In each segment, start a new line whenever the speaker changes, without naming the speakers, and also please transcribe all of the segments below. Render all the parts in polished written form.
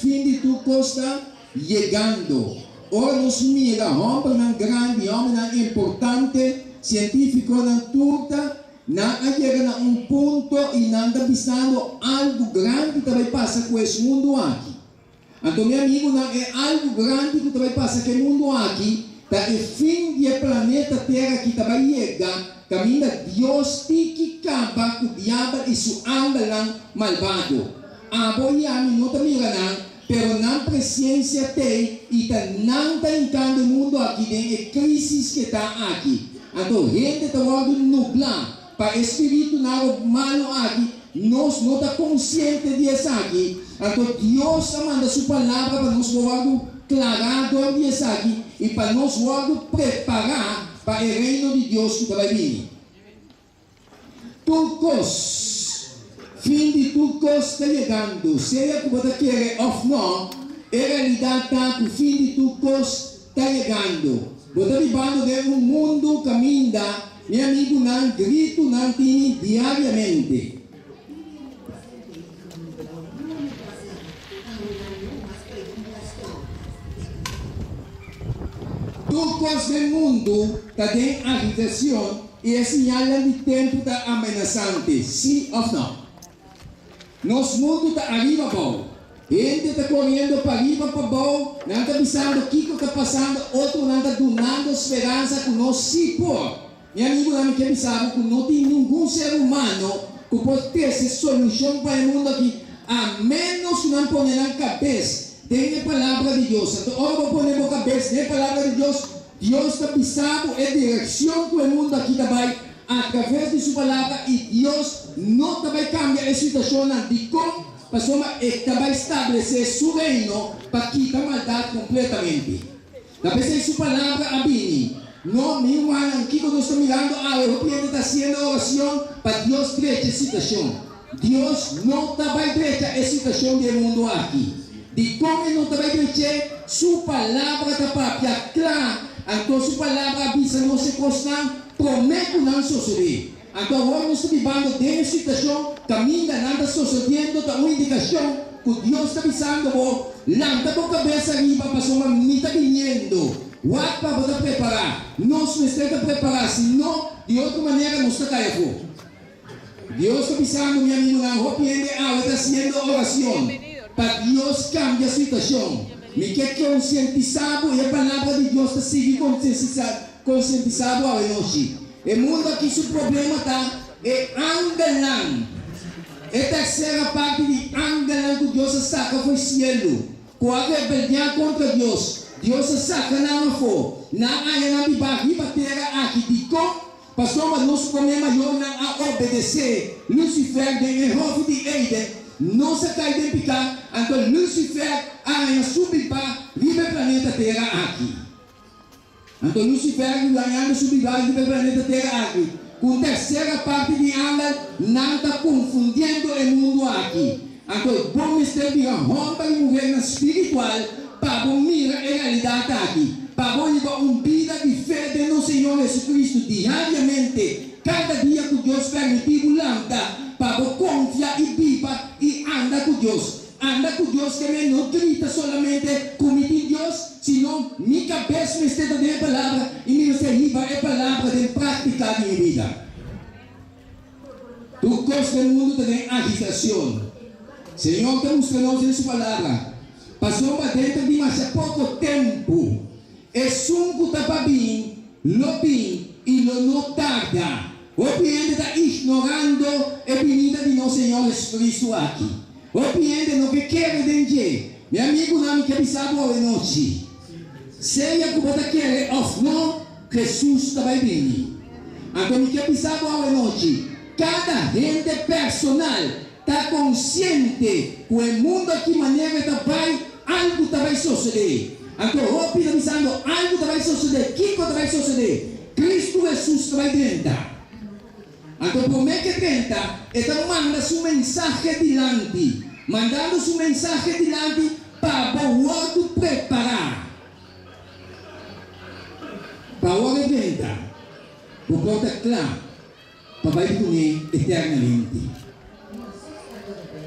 fin de tu costa llegando. Ahora nos mira, hombre tan grande, hombre tan importante, científico tan turta, nada llega a un punto y nada visando algo grande que vai passar com esse mundo aqui. Então, meu amigo, não é algo grande que vai passar com o mundo aqui, tá? É fim do planeta Terra que vai chegar, caminha Deus tem que acabar com o diabo e sua alma malvado. A boia não está mirando, pero na presença tem e não está encantando o mundo aqui, tem a crise que está aqui. Então, gente está nublar. Para o espírito malo aqui, nós não estamos conscientes disso aqui. Então, Deus manda sua palavra para nós clarado disso aqui e para nós preparar para o reino de Deus que vai vir. Turcos, fim de Turcos está chegando. Seja que você quer ou não, a realidade está que o fim de Turcos está chegando. Você está vivendo de um mundo caminha. Meu amigo, não grito, não tem diariamente. Turcos do mundo têm agitação e é sinal de tempo está ameaçante, sim ou não? Nosso mundo está arriba bom. Gente está correndo para arriba para bom, não está pensando o que está passando, outro não está dando esperança que nós se pôr. Meu amigo, não quer pensar que não tem nenhum ser humano que pode ter essa solução para o mundo aqui, a menos que não ponha na cabeça. Tem a palavra de Deus. Então, agora vou pôr na cabeça, tem a palavra de Deus. Deus está pensando a direção que o mundo aqui vai através de sua palavra e Deus não vai cambiar a situação de como a pessoa vai estabelecer seu reino para quitar a maldade completamente. Na vez de sua palavra, abini. No, mi hermano, aquí cuando estoy mirando a Europa está haciendo oración para Dios derecha esa situación. Dios no está derecha esa situación del mundo aquí. De cómo no está derecha, su palabra está para clara. Entonces su palabra avisa no se constan, promete no suceder. Entonces ahora no estoy viviendo de esa situación, camina, nada sucediendo, está una indicación que Dios está avisando, vos, lanta por cabeza arriba, pasó una mitad viniendo. What para poder preparar? Nós não estamos preparados, senão de outra maneira nós estamos caindo. Deus está pensando, meu amigo, na arrepende, está fazendo oração para Deus cambiar a situação. Me quer conscientizado e a palavra de Deus está sendo conscientizado a nós. O mundo aqui, o problema está angelando. A terceira parte de angelando que Deus saca foi o cielo. Com a rebeldia contra Deus. Deus saca na for. Na área na barriga terra aqui de com. Pastor, mas nós como maior a obedecer. Lucifer de erro de Eden. Não se cai de picar. Então Lucifer a subir para viver planeta terra aqui. Então Lucifer ganhando subir para viver planeta terra aqui. Com terceira parte de ela não está confundindo o mundo aqui. Então bom mistério de rompa e mulher espiritual. Para mirar a realidade aqui, para viver uma vida de fé de nosso Senhor Jesus Cristo diariamente, cada dia que Deus permitiu lambda, para confiar e viva e anda com Deus. Anda com Deus que não grita solamente comigo em Deus, senão minha cabeça me está dando a palavra e me receba a palavra de praticar minha vida. Tu gosta do mundo tem agitação. Senhor, te mostramos em sua palavra. Passou para dentro de mais pouco tempo. É sunco está bem, lo bem e lo não tarda. O cliente está ignorando a vinda de nosso Senhor Jesus Cristo aqui. O cliente não quer entender. Meu amigo não me quer pensar boa noite. Seja que você quer ou não, Jesus está vir. Então me quer pensar boa noite. Cada gente personal está consciente que o mundo aqui maneira está vai algo vai suceder. Então, o está pensando, algo vai suceder. O que vai suceder? Cristo Jesus vai tentar. Então, como é que tenta? Então, manda sua mensagem adiante. Mandando sua mensagem adiante para o outro preparar. Para o outro tentar. O ponto é claro. Para vai comer eternamente.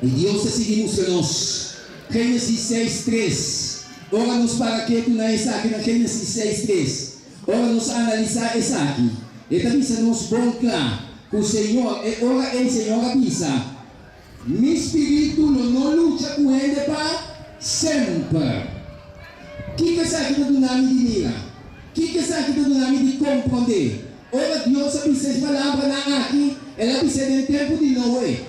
E Deus está seguindo nós. Gênesis 6:3. Ora nos para que tu na essa aqui na Gênesis 6:3. Ora nos analisar essa aqui. E também se nos bom claro. O Senhor, ora o Senhor avisa. Mi espírito não luta com ele para sempre. Que é essa aqui do nome de mira? Que é essa aqui do nome de compreender? Ora Deus avisa essa palavra na aqui. Ela avisa no tempo de Noé.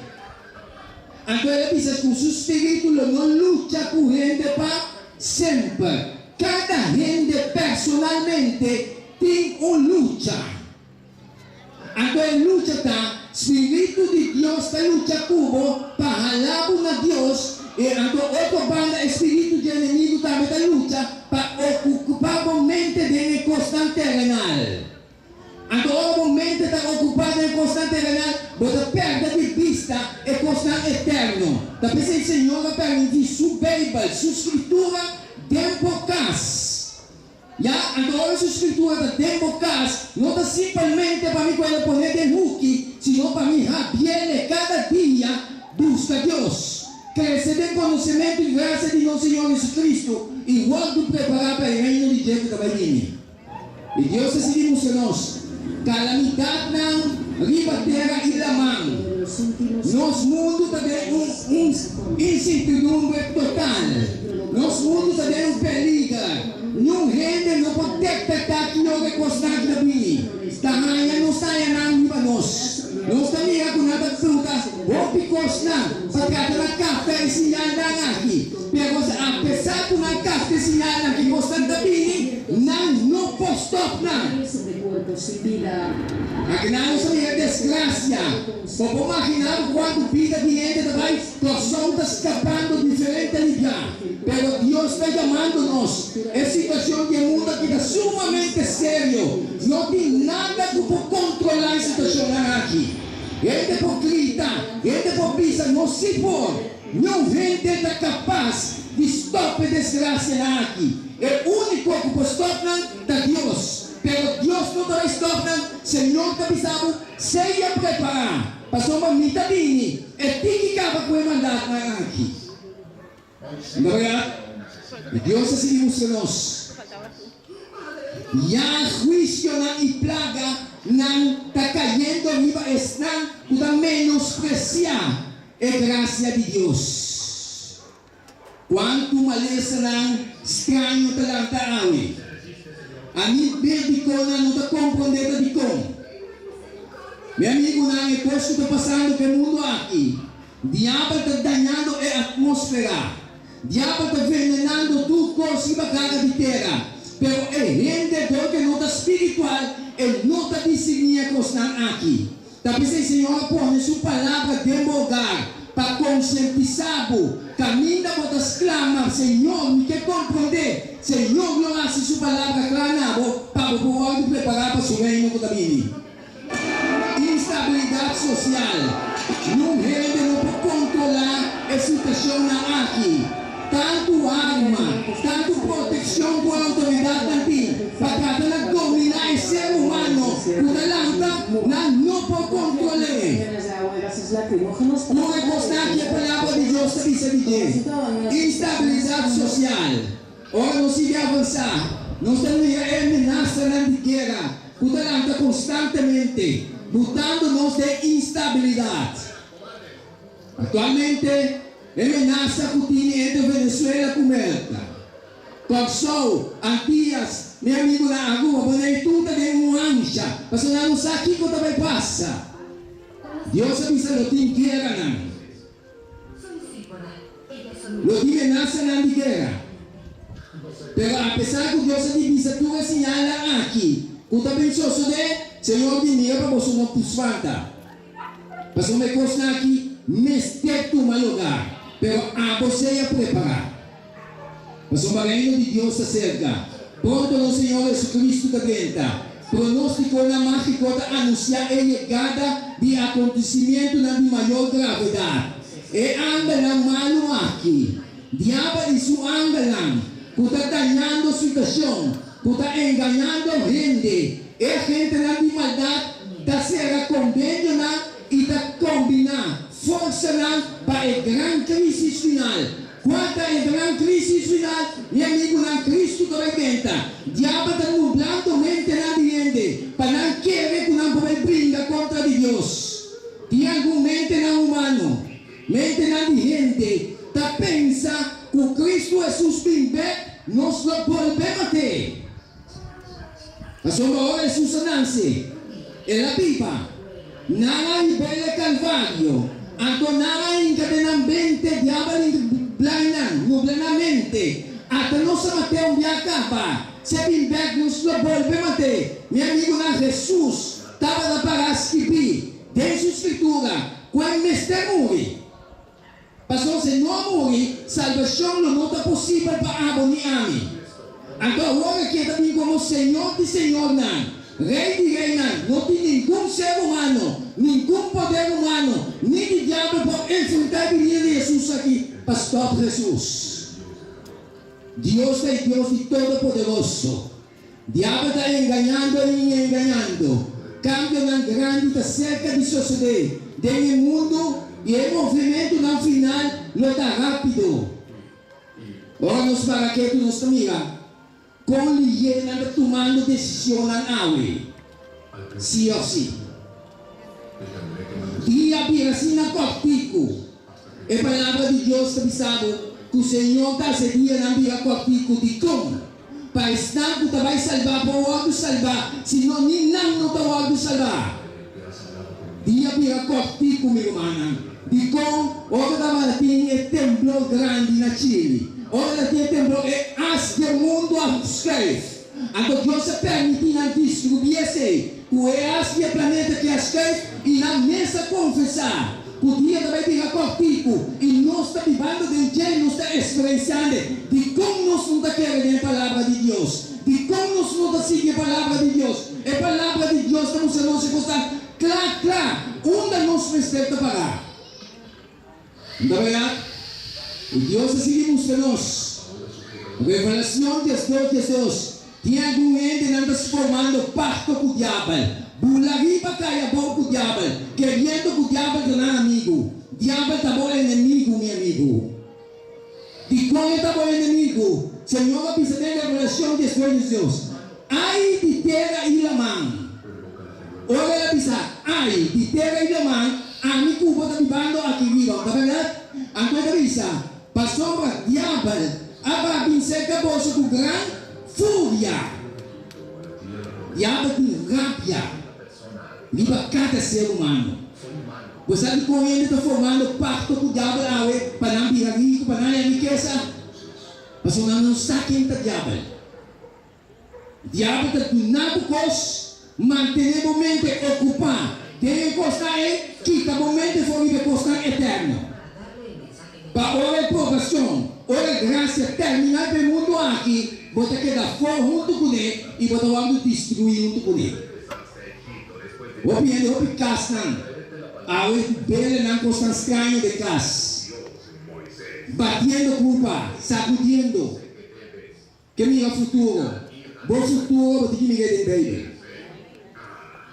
Então ela avisa que o seu espírito não luta com ele para sempre. Cada gente personalmente tem uma luta. Então a luta está, Espírito de Deus está luta como para halar na Deus. E então outra banda, Espírito de inimigo também está luta para ocupar o momento de constante terrenal. Então o momento está ocupado em constante terrenal, você perde de vista é constante eterno. Está pensando o Senhor permitir sua Bíblia, sua escritura, tempo cas. Já, agora sua escritura da tempo cas, não está simplesmente para mim quando poner de hook, senão para mim rabiele cada dia busca Deus. Crescer em conhecimento e graça de nosso Senhor Jesus Cristo, igual do preparar para o reino de Deus que vai vir. E Deus decidimos a nós, calamidade não, riba terra e lamang. Nosso mundo tem incertidumbre total. Nosso mundo tem perigo. Não rende, não pode detectar que não é constante da vida. Tamanha não sai andando para nós. Nós também é com nada de fruta. Vou picoçar, para cada na café e sinal da aqui. Mas apesar de uma café e sinal aqui constante da vida, não pode stop não. Aqui não é desgraça. Vou imaginar quando vida de gente vai, pessoas está escapando de diferentes lugares. Mas Deus está chamando-nos. É situação de mundo que está sumamente sério. Não tem nada que pode controlar a situação aqui. Ele pode gritar, ele pode pisar, não se for. Não vem dentro capaz de stop a desgraça aqui. É o único que pode stop é Deus. Pero Deus não vai stop, Senhor está avisado, seja preparado. Passou uma mitadinha, é que acaba com o mandato aqui. Não é verdade? Deus assim mostra nós. Já juízo e plaga não está caindo viva, estão para menospreciar a graça de Deus. Quanto maleza não estranho está ali. A mim verde cona não está compreendendo de como. Meu amigo, não é coisa que está passando no mundo aqui. Diabo está danhando a atmosfera. Diabo está envenenando tudo coisa que vai de terra. Pero é gente que não está espiritual, ele não está discernindo constante aqui. Talvez o Senhor põe sua palavra de lugar para conscientizar-o. Caminha para exclamar, Senhor, me quer compreender. Senhor, não hace sua palavra clara para poder preparar para o reino que está vindo. Instabilidade social. Não rende, não pode controlar a situação aqui. Tanto arma, tanto proteção com a autoridade aqui, para tratar de dominar o ser humano, por não pode controlar. Não é constante a palavra de Deus está dizendo. Instabilidade social. Ora, não se deve avançar. Nós temos ameaça na guerra, por constantemente, botando-nos de instabilidade. Atualmente, ameaça que tem entre Venezuela e América. Passou, Antias, meu amigo na rua, porque tudo tem uma ancha. Mas não sabe o que também passa. Deus avisa que não tem guerra, não. Não tem ameaça na guerra. Pero apesar que Deus avisa tudo señala aqui, o também só Senhor dinheiro para você não pusfanta. Mas uma coisa aqui, mestre tu mal lugar. Pero a você é preparar. Mas o reino de Deus se acerca. Pronto o Senhor Jesus Cristo da venta. Pronosticou na mágica de anunciar a chegada de acontecimento de maior gravidade. E anda na mano aqui. Diabo de sua anda lá. Que está dañando a situação. Que está enganando gente. E a gente na de maldade está sendo convencional e está combinando. Força para a grande crise final. Quando entra na crise final, meu amigo, na Cristo que representa, diabo está nublando mente na gente, para não querer que não pode brincar contra Deus. Tem algum mente na humano, mente na gente, está pensa que o Cristo Jesus bimbe, nós não podemos ter. Mas uma hora Jesus nasce, ela pipa, nada ribele Calvário, antonava incadenamente, diabo nublanamente, até nossa Mateus me acaba. Se bimbe nos não podemos ter. Meu amigo, na Jesus, estava para escrever, desde a Escritura, quando o mestre morre. Pastor, se não morre, salvação não está possível para abonar-me. Então, agora que está vindo como Senhor de Senhor, Rei de Rei, não tem nenhum ser humano, nenhum poder humano, nem de diabo para enfrentar a vinda de Jesus aqui, Pastor Jesus. Deus é Deus de Todo-Poderoso. Diabo está enganando e enganando. Cambio não grande está cerca de suceder. Tem mundo e o movimento no final não está rápido. Ora, nos paraquedos, nos amiga. Com ligeira tomando decisão na aue. Sim ou sim. Dia piracina cortico. E a palavra de Deus está dizendo que o Senhor está se dia na via cortico de como. Para estar que vai salvar, para o outro salvar. Senão nem não está o outro salvar. Dia pira cortico, meu irmão. De como, ora da Martim é templo grande na Chile. Ora tem tempo é as que o mundo escreve. Então Deus se permite não distribuir esse. O é as que o planeta que escreve e na mesa confessar. O dia também fica cortico e nós estamos vivendo de jeito, nós estamos experienciando de como nós não estamos querendo a palavra de Deus. De como nós não estamos seguindo a palavra de Deus. A palavra de Deus estamos em nossa constante. Claro, onde nós respeita parar. Não é verdade? E Deus seguimos de nós. A revelação de Deus. Tinha algum ente que está se formando pacto com o diabo. Bulari para cair a boca com o diabo. Querendo que o diabo não é amigo. O diabo está bom inimigo, meu amigo. De quando está bom inimigo? Senhor, a pisa da revelação de Deus. Ai de terra e la mão. Olha a pisa. Ai de terra e la mão. Amigo, você está vivendo aqui vivo. Está verdade? Antes da pisa. Passou para o diabo, a vencer a bolsa com grande fúria. Diabo tem rábia. Liba cada ser humano. Você sabe como ele está formando pacto com o diabo para não vir rico, para não ter riqueza? Mas não está quem está diabo. Diabo está donando coisas, manter o momento ocupado. Tem que costar quita o momento for de costar eterno. Para hora provação, hora graça terminar o mundo aqui, você queda fora junto com ele e você vai destruir junto com ele. O piano, o picastan, a hora bela não constante canho de casa, batendo culpa, sacudindo, que minha futuro, bom futuro, você que me quer de baby.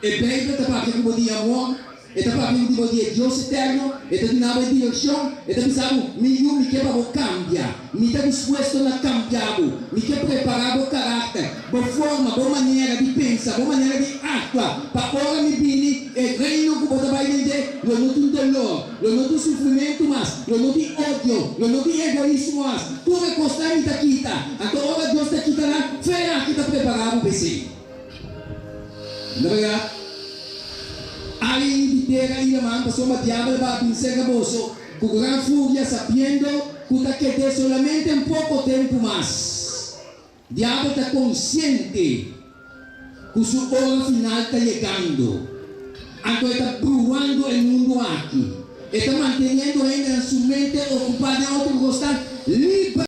E baby está para que eu podia amor. Eta para mim tipo de Deus eterno, eta de nada de direção, eta pensava, me quer para cambiar, me está disposto a cambiar, me quer preparar o caráter, boa forma, boa maneira de pensar, boa maneira de actuar, para agora me vini e reino que você vai entender, eu não tenho dolor, eu não tenho sofrimento mais, eu não tenho ódio, eu não tenho egoísmo mais, tudo é constar me está quita, então agora Deus está quitando, feia que está preparado para você. Não é verdade? Aí de terra e man passou uma diabo para vencer a bolsa, com grande fúria, sabendo que está querendo solamente um pouco tempo mais. O diabo está consciente que sua hora final está chegando. Então está provando o mundo aqui. Está mantendo ainda a sua mente ocupada em outro constante livre.